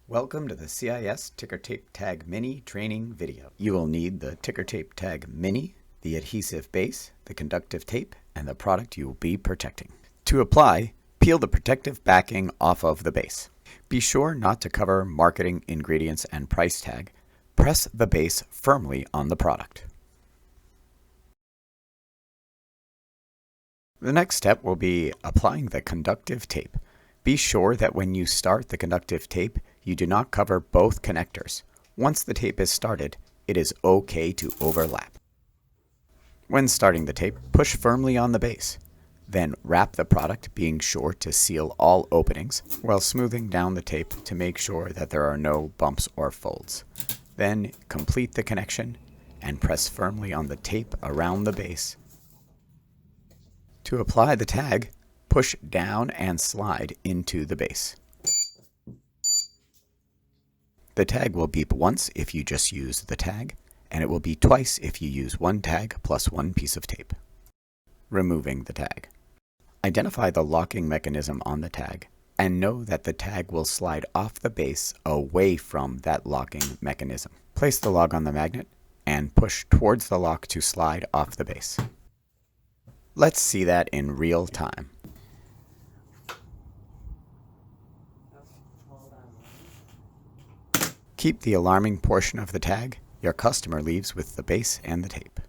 Welcome to the CIS Ticker Tape Tag Mini training video. You will need the Ticker Tape Tag Mini, the adhesive base, the conductive tape, and the product you will be protecting. To apply, peel the protective backing off of the base. Be sure not to cover marketing, ingredients, and price tag. Press the base firmly on the product. The next step will be applying the conductive tape. Be sure that when you start the conductive tape, you do not cover both connectors. Once the tape is started, it is okay to overlap. When starting the tape, push firmly on the base. Then wrap the product, being sure to seal all openings while smoothing down the tape to make sure that there are no bumps or folds. Then complete the connection and press firmly on the tape around the base. To apply the tag, push down and slide into the base. The tag will beep once if you just use the tag, and it will beep twice if you use one tag plus one piece of tape. Removing the tag. Identify the locking mechanism on the tag, and know that the tag will slide off the base away from that locking mechanism. Place the log on the magnet and push towards the lock to slide off the base. Let's see that in real time. Keep the alarming portion of the tag. Your customer leaves with the base and the tape.